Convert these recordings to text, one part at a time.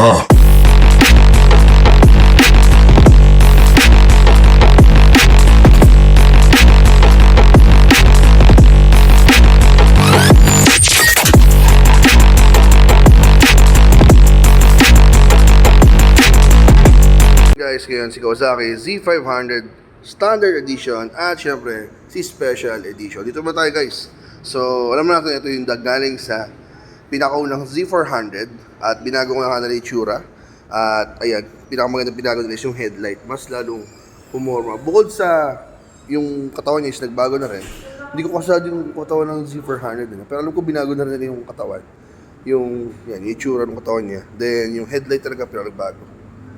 Guys, ngayon si Kawasaki Z500 Standard Edition at syempre si Special Edition. Dito ba tayo guys? So alam mo natin ito yung galing sa pinakaunang Z400 at binago ko na kanila yung itsura. At ayan, pinakamaganda binago nila is yung headlight. Mas lalong pumorma. Bukod sa yung katawan niya is nagbago na rin. Hindi ko kasad yung katawan ng Z400 pero alam ko binago na rin yung katawan. Yung itsura ng katawan niya. Then yung headlight talaga pinagbago.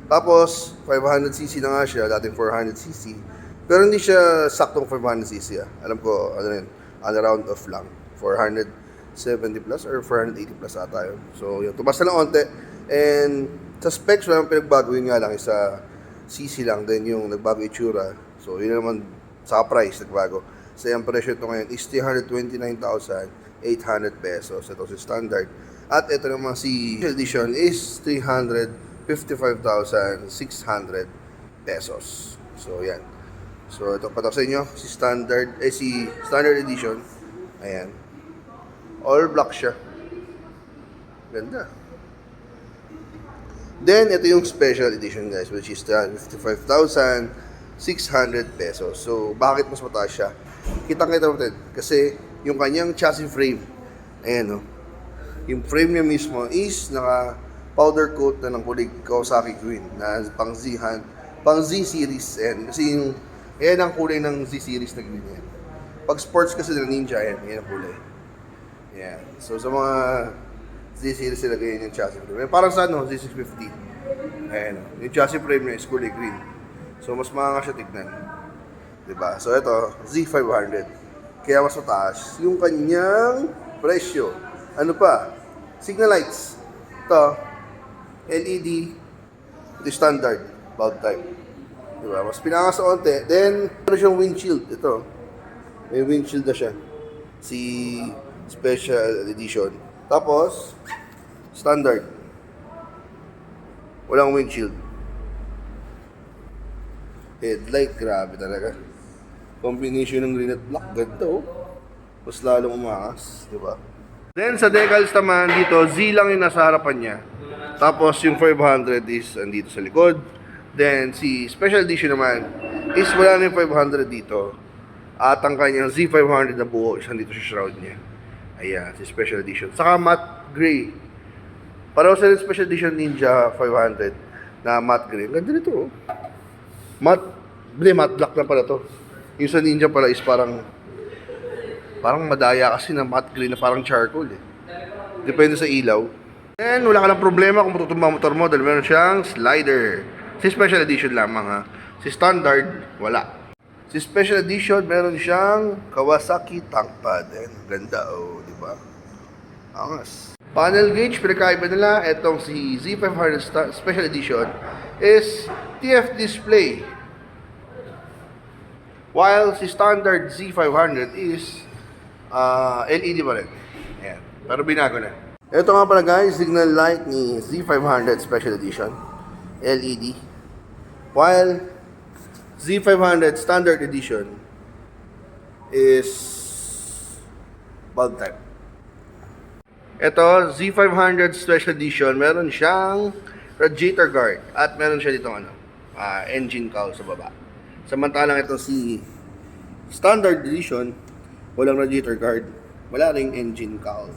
Tapos 500cc na nga siya, dating 400cc. Pero hindi siya saktong 500cc Alam ko, ano rin, all around off lang. 470 plus or 480 plus ata yun. So, yun, tumas na lang onte. And sa specs, walang pinagbago yun nga lang. Isa cc lang, then yung nagbago itsura. So, yun naman sa price, nagbago. So, yung presyo ito ngayon is 329,800 pesos. Ito si standard. At ito naman si edition is 355,600 pesos. So, yan. So, ito patok sa inyo, si standard edition. Ayan. All black siya. Ganda. Then, ito yung special edition guys, which is 55,600 pesos. So, bakit mas mataas siya? Kitang-kita natin. Kasi, yung kanyang chassis frame, ayan o. Yung frame niya mismo is naka powder coat na ng kulay Kawasaki Green na pang Z series. Ayan. Kasi yung ayan ang kulay ng Z series na green yan. Pag sports kasi ng Ninja, ayan ang kulay. Ayan. So sa mga Z series sila ganyan yung chassis frame. Parang sa Z650. Ayan. Yung chassis frame niya is kulay green. So mas maanga siya tignan. Diba? So ito, Z500. Kaya mas mataas yung kanyang presyo. Ano pa? Signal lights. Ito, LED, ito standard, bulb type. Diba? Mas pinangas sa onte. Then, meron siyang windshield. Ito, may windshield na siya. Si Special Edition. Tapos, standard. Walang windshield. Headlight, grabe talaga. Combination ng green at black. Ganda oh. Mas lalong umangas. Diba? Then sa decals naman dito, Z lang yung nasa harapan niya. Tapos yung 500 is andito sa likod. Then si Special Edition naman is wala na yung 500 dito. At ang kanyang Z500 na buo is andito sa shroud niya. Ayan, si Special Edition. Saka matte gray. Pareho sa Special Edition Ninja 500 na matte gray. Ganda nito oh. Matte black na pala to. Yung sa Ninja pala is parang madaya kasi na matte green na parang charcoal eh. Depende sa ilaw. And wala ka lang problema kung matutumba ang motor mo dahil meron siyang slider. Si Special Edition lamang ha. Si Standard, wala. Si Special Edition, meron siyang Kawasaki tank pad. And ganda oh, di ba? Angas. Panel gauge, pinakaiba nila. Etong si Z500 Special Edition is TF display. While si Standard Z500 is LED pa rin. Ayan. Pero binago na. Ito nga pala guys, signal light ni Z500 Special Edition. LED. While Z500 Standard Edition is bulb type. Ito, Z500 Special Edition, meron siyang radiator guard. At meron siya dito engine cowl sa baba. Samantalang ito si Standard Edition, walang radiator guard, wala ring engine cowl.